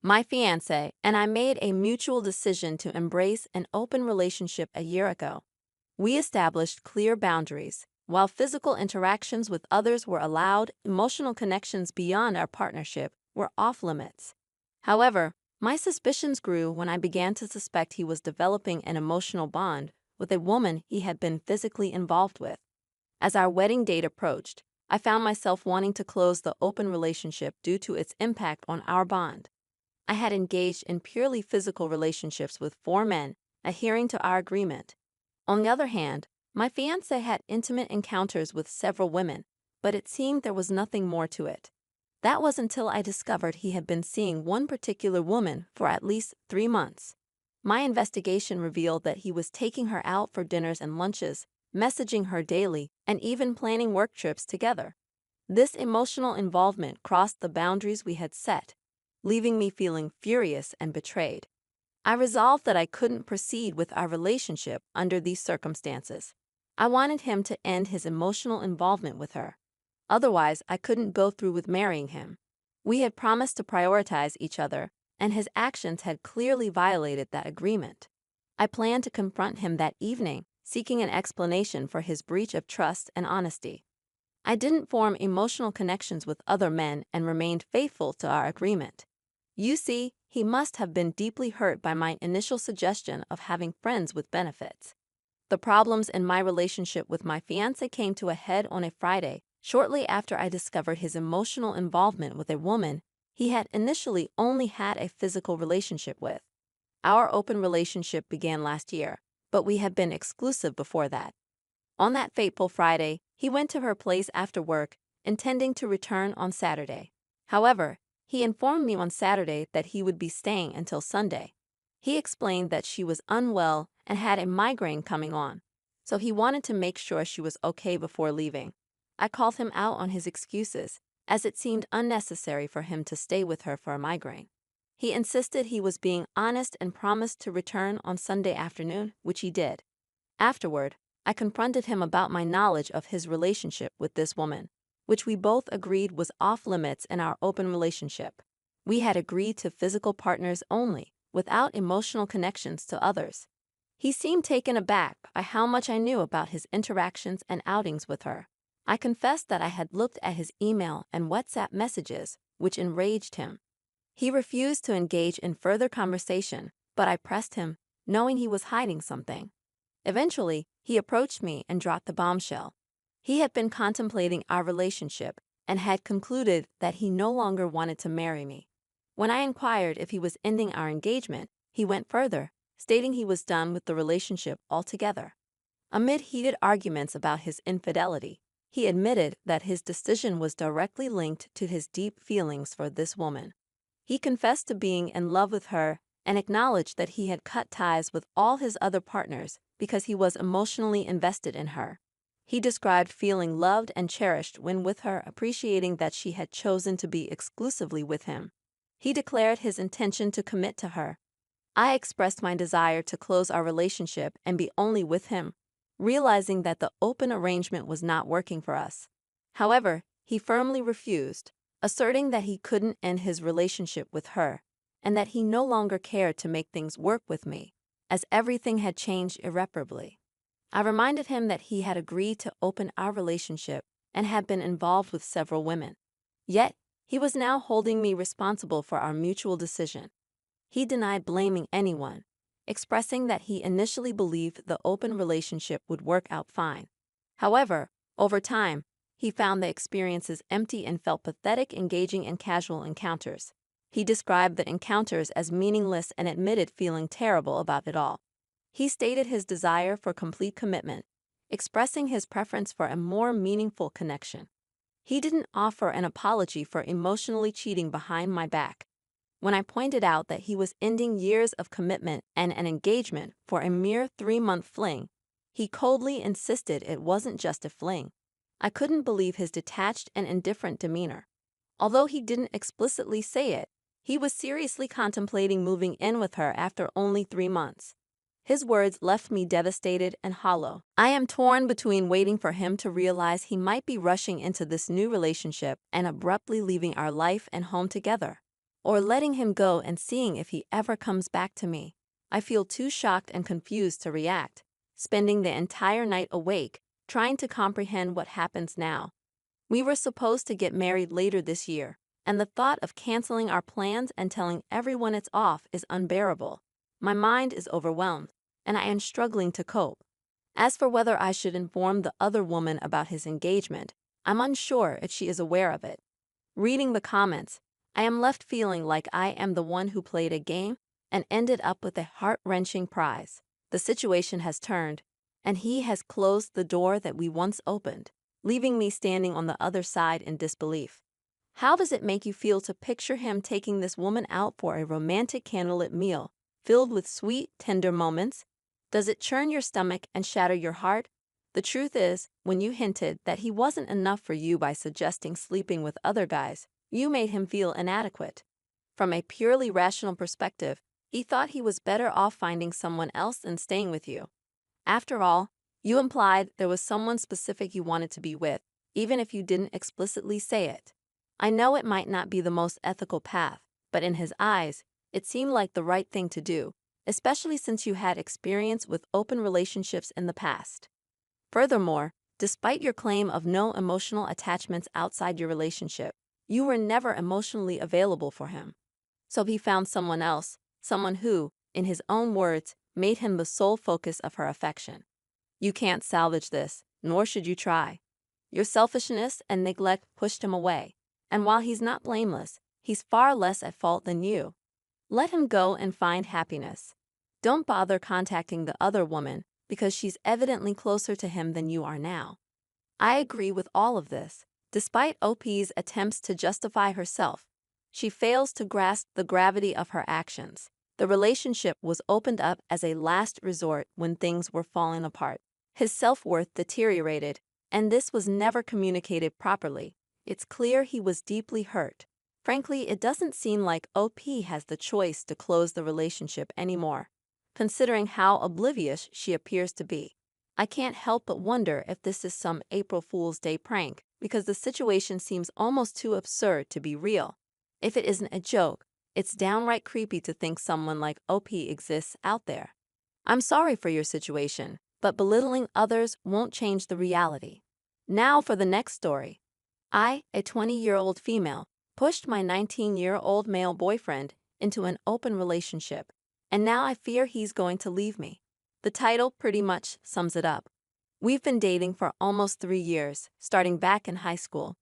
My fiancé and I made a mutual decision to embrace an open relationship a year ago. We established clear boundaries. While physical interactions with others were allowed, emotional connections beyond our partnership were off limits. However, my suspicions grew when I began to suspect he was developing an emotional bond with a woman he had been physically involved with. As our wedding date approached, I found myself wanting to close the open relationship due to its impact on our bond. I had engaged in purely physical relationships with 4 men, adhering to our agreement. On the other hand, my fiancé had intimate encounters with several women, but it seemed there was nothing more to it. That was until I discovered he had been seeing one particular woman for at least 3 months. My investigation revealed that he was taking her out for dinners and lunches, messaging her daily, and even planning work trips together. This emotional involvement crossed the boundaries we had set, leaving me feeling furious and betrayed. I resolved that I couldn't proceed with our relationship under these circumstances. I wanted him to end his emotional involvement with her. Otherwise, I couldn't go through with marrying him. We had promised to prioritize each other, and his actions had clearly violated that agreement. I planned to confront him that evening, seeking an explanation for his breach of trust and honesty. I didn't form emotional connections with other men and remained faithful to our agreement. You see, he must have been deeply hurt by my initial suggestion of having friends with benefits. The problems in my relationship with my fiancé came to a head on a Friday, shortly after I discovered his emotional involvement with a woman he had initially only had a physical relationship with. Our open relationship began last year, but we had been exclusive before that. On that fateful Friday, he went to her place after work, intending to return on Saturday. However, he informed me on Saturday that he would be staying until Sunday. He explained that she was unwell and had a migraine coming on, so he wanted to make sure she was okay before leaving. I called him out on his excuses, as it seemed unnecessary for him to stay with her for a migraine. He insisted he was being honest and promised to return on Sunday afternoon, which he did. Afterward, I confronted him about my knowledge of his relationship with this woman, which we both agreed was off limits in our open relationship. We had agreed to physical partners only, without emotional connections to others. He seemed taken aback by how much I knew about his interactions and outings with her. I confessed that I had looked at his email and WhatsApp messages, which enraged him. He refused to engage in further conversation, but I pressed him, knowing he was hiding something. Eventually, he approached me and dropped the bombshell. He had been contemplating our relationship and had concluded that he no longer wanted to marry me. When I inquired if he was ending our engagement, he went further, stating he was done with the relationship altogether. Amid heated arguments about his infidelity, he admitted that his decision was directly linked to his deep feelings for this woman. He confessed to being in love with her and acknowledged that he had cut ties with all his other partners because he was emotionally invested in her. He described feeling loved and cherished when with her, appreciating that she had chosen to be exclusively with him. He declared his intention to commit to her. I expressed my desire to close our relationship and be only with him, realizing that the open arrangement was not working for us. However, he firmly refused, asserting that he couldn't end his relationship with her, and that he no longer cared to make things work with me, as everything had changed irreparably. I reminded him that he had agreed to open our relationship and had been involved with several women. Yet, he was now holding me responsible for our mutual decision. He denied blaming anyone, expressing that he initially believed the open relationship would work out fine. However, over time, he found the experiences empty and felt pathetic engaging in casual encounters. He described the encounters as meaningless and admitted feeling terrible about it all. He stated his desire for complete commitment, expressing his preference for a more meaningful connection. He didn't offer an apology for emotionally cheating behind my back. When I pointed out that he was ending years of commitment and an engagement for a mere 3-month fling, he coldly insisted it wasn't just a fling. I couldn't believe his detached and indifferent demeanor. Although he didn't explicitly say it, he was seriously contemplating moving in with her after only 3 months. His words left me devastated and hollow. I am torn between waiting for him to realize he might be rushing into this new relationship and abruptly leaving our life and home together, or letting him go and seeing if he ever comes back to me. I feel too shocked and confused to react, spending the entire night awake, trying to comprehend what happens now. We were supposed to get married later this year, and the thought of canceling our plans and telling everyone it's off is unbearable. My mind is overwhelmed, and I am struggling to cope. As for whether I should inform the other woman about his engagement, I'm unsure if she is aware of it. Reading the comments, I am left feeling like I am the one who played a game and ended up with a heart-wrenching prize. The situation has turned, and he has closed the door that we once opened, leaving me standing on the other side in disbelief. How does it make you feel to picture him taking this woman out for a romantic candlelit meal, filled with sweet, tender moments? Does it churn your stomach and shatter your heart? The truth is, when you hinted that he wasn't enough for you by suggesting sleeping with other guys, you made him feel inadequate. From a purely rational perspective, he thought he was better off finding someone else than staying with you. After all, you implied there was someone specific you wanted to be with, even if you didn't explicitly say it. I know it might not be the most ethical path, but in his eyes, it seemed like the right thing to do, especially since you had experience with open relationships in the past. Furthermore, despite your claim of no emotional attachments outside your relationship, you were never emotionally available for him. So he found someone else, someone who, in his own words, made him the sole focus of her affection. You can't salvage this, nor should you try. Your selfishness and neglect pushed him away, and while he's not blameless, he's far less at fault than you. Let him go and find happiness. Don't bother contacting the other woman because she's evidently closer to him than you are now. I agree with all of this. Despite OP's attempts to justify herself, she fails to grasp the gravity of her actions. The relationship was opened up as a last resort when things were falling apart. His self-worth deteriorated, and this was never communicated properly. It's clear he was deeply hurt. Frankly, it doesn't seem like OP has the choice to close the relationship anymore, considering how oblivious she appears to be. I can't help but wonder if this is some April Fool's Day prank, because the situation seems almost too absurd to be real. If it isn't a joke, it's downright creepy to think someone like OP exists out there. I'm sorry for your situation, but belittling others won't change the reality. Now for the next story. I, a 20-year-old female, pushed my 19-year-old male boyfriend into an open relationship, and now I fear he's going to leave me. The title pretty much sums it up. We've been dating for almost 3 years, starting back in high school.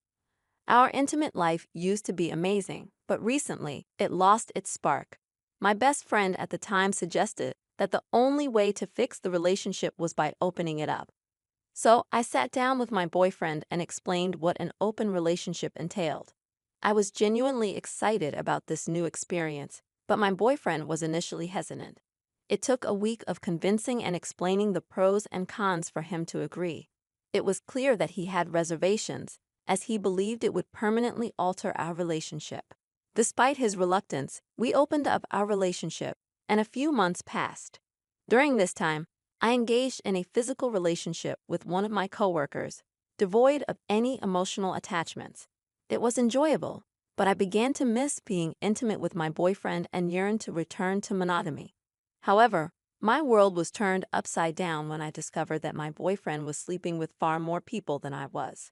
Our intimate life used to be amazing, but recently it lost its spark. My best friend at the time suggested that the only way to fix the relationship was by opening it up. So I sat down with my boyfriend and explained what an open relationship entailed. I was genuinely excited about this new experience, but my boyfriend was initially hesitant. It took a week of convincing and explaining the pros and cons for him to agree. It was clear that he had reservations, as he believed it would permanently alter our relationship. Despite his reluctance, we opened up our relationship, and a few months passed. During this time, I engaged in a physical relationship with one of my coworkers, devoid of any emotional attachments. It was enjoyable, but I began to miss being intimate with my boyfriend and yearned to return to monogamy. However, my world was turned upside down when I discovered that my boyfriend was sleeping with far more people than I was.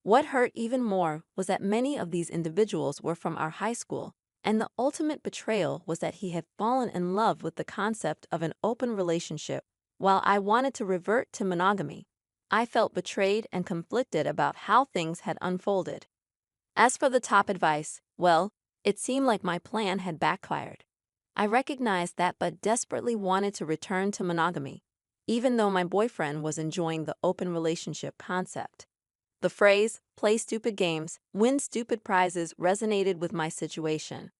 What hurt even more was that many of these individuals were from our high school, and the ultimate betrayal was that he had fallen in love with the concept of an open relationship, while I wanted to revert to monogamy. I felt betrayed and conflicted about how things had unfolded. As for the top advice, well, it seemed like my plan had backfired. I recognized that but desperately wanted to return to monogamy, even though my boyfriend was enjoying the open relationship concept. The phrase, "play stupid games, win stupid prizes," resonated with my situation.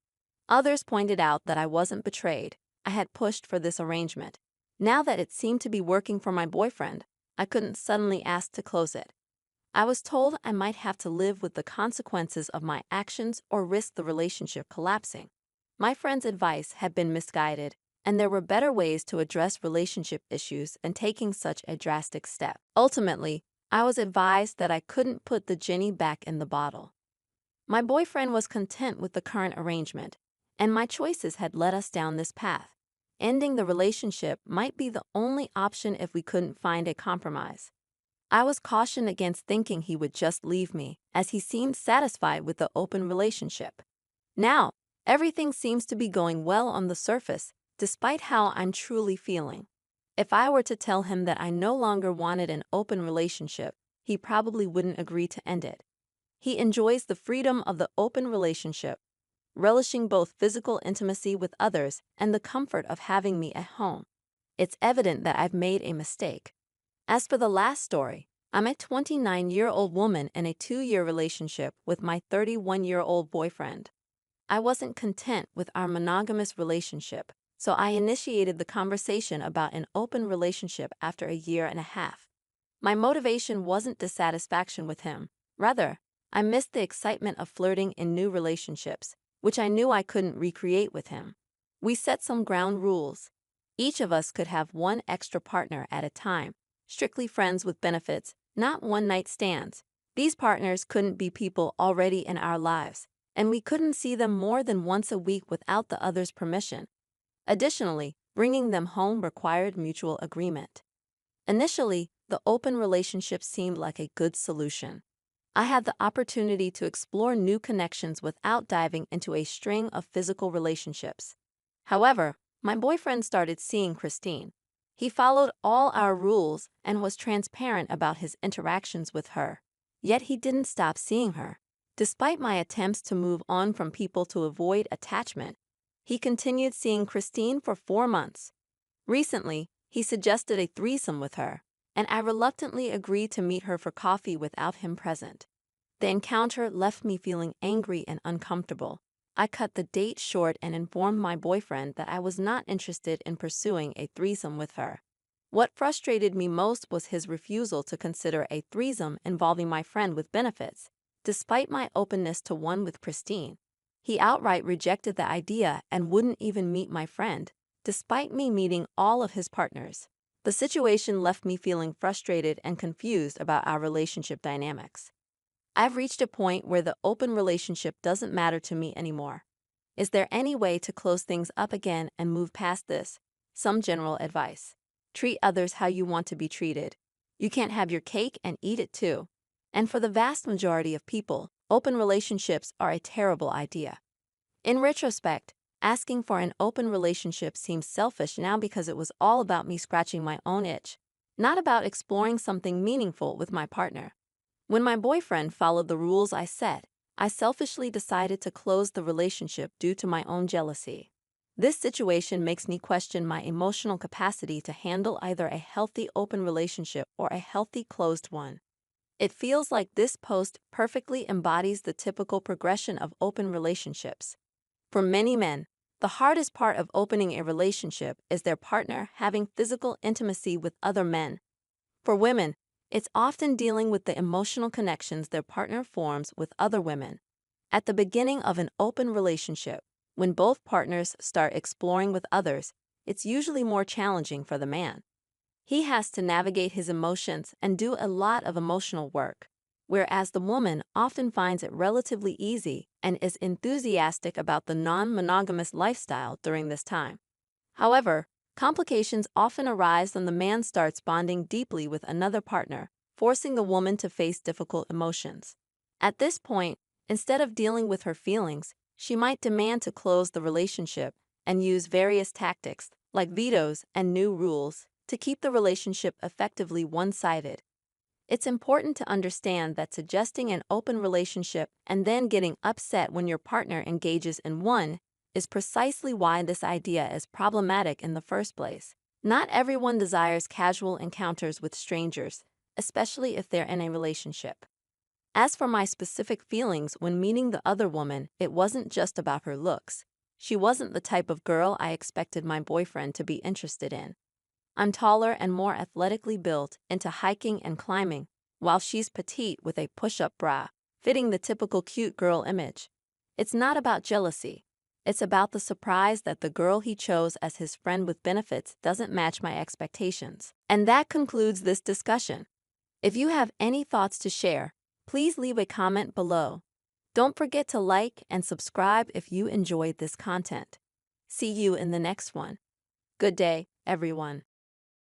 Others pointed out that I wasn't betrayed. I had pushed for this arrangement. Now that it seemed to be working for my boyfriend, I couldn't suddenly ask to close it. I was told I might have to live with the consequences of my actions or risk the relationship collapsing. My friend's advice had been misguided, and there were better ways to address relationship issues than taking such a drastic step. Ultimately, I was advised that I couldn't put the genie back in the bottle. My boyfriend was content with the current arrangement, and my choices had led us down this path. Ending the relationship might be the only option if we couldn't find a compromise. I was cautioned against thinking he would just leave me, as he seemed satisfied with the open relationship. Now, everything seems to be going well on the surface, despite how I'm truly feeling. If I were to tell him that I no longer wanted an open relationship, he probably wouldn't agree to end it. He enjoys the freedom of the open relationship, relishing both physical intimacy with others and the comfort of having me at home. It's evident that I've made a mistake. As for the last story, I'm a 29-year-old woman in a 2-year relationship with my 31-year-old boyfriend. I wasn't content with our monogamous relationship, so I initiated the conversation about an open relationship after a year and a half. My motivation wasn't dissatisfaction with him. Rather, I missed the excitement of flirting in new relationships, which I knew I couldn't recreate with him. We set some ground rules. Each of us could have one extra partner at a time, strictly friends with benefits, not one-night stands. These partners couldn't be people already in our lives, and we couldn't see them more than once a week without the other's permission. Additionally, bringing them home required mutual agreement. Initially, the open relationship seemed like a good solution. I had the opportunity to explore new connections without diving into a string of physical relationships. However, my boyfriend started seeing Christine. He followed all our rules and was transparent about his interactions with her. Yet he didn't stop seeing her. Despite my attempts to move on from people to avoid attachment, he continued seeing Christine for 4 months. Recently, he suggested a threesome with her, and I reluctantly agreed to meet her for coffee without him present. The encounter left me feeling angry and uncomfortable. I cut the date short and informed my boyfriend that I was not interested in pursuing a threesome with her. What frustrated me most was his refusal to consider a threesome involving my friend with benefits, despite my openness to one with Christine. He outright rejected the idea and wouldn't even meet my friend, despite me meeting all of his partners. The situation left me feeling frustrated and confused about our relationship dynamics. I've reached a point where the open relationship doesn't matter to me anymore. Is there any way to close things up again and move past this? Some general advice. Treat others how you want to be treated. You can't have your cake and eat it too. And for the vast majority of people, open relationships are a terrible idea. In retrospect, asking for an open relationship seems selfish now because it was all about me scratching my own itch, not about exploring something meaningful with my partner. When my boyfriend followed the rules I set, I selfishly decided to close the relationship due to my own jealousy. This situation makes me question my emotional capacity to handle either a healthy open relationship or a healthy closed one. It feels like this post perfectly embodies the typical progression of open relationships. For many men, the hardest part of opening a relationship is their partner having physical intimacy with other men. For women, it's often dealing with the emotional connections their partner forms with other women. At the beginning of an open relationship, when both partners start exploring with others, it's usually more challenging for the man. He has to navigate his emotions and do a lot of emotional work, whereas the woman often finds it relatively easy and is enthusiastic about the non-monogamous lifestyle during this time. However, complications often arise when the man starts bonding deeply with another partner, forcing the woman to face difficult emotions. At this point, instead of dealing with her feelings, she might demand to close the relationship and use various tactics, like vetoes and new rules, to keep the relationship effectively one-sided. It's important to understand that suggesting an open relationship and then getting upset when your partner engages in one is precisely why this idea is problematic in the first place. Not everyone desires casual encounters with strangers, especially if they're in a relationship. As for my specific feelings when meeting the other woman, it wasn't just about her looks. She wasn't the type of girl I expected my boyfriend to be interested in. I'm taller and more athletically built, into hiking and climbing, while she's petite with a push-up bra, fitting the typical cute girl image. It's not about jealousy. It's about the surprise that the girl he chose as his friend with benefits doesn't match my expectations. And that concludes this discussion. If you have any thoughts to share, please leave a comment below. Don't forget to like and subscribe if you enjoyed this content. See you in the next one. Good day, everyone.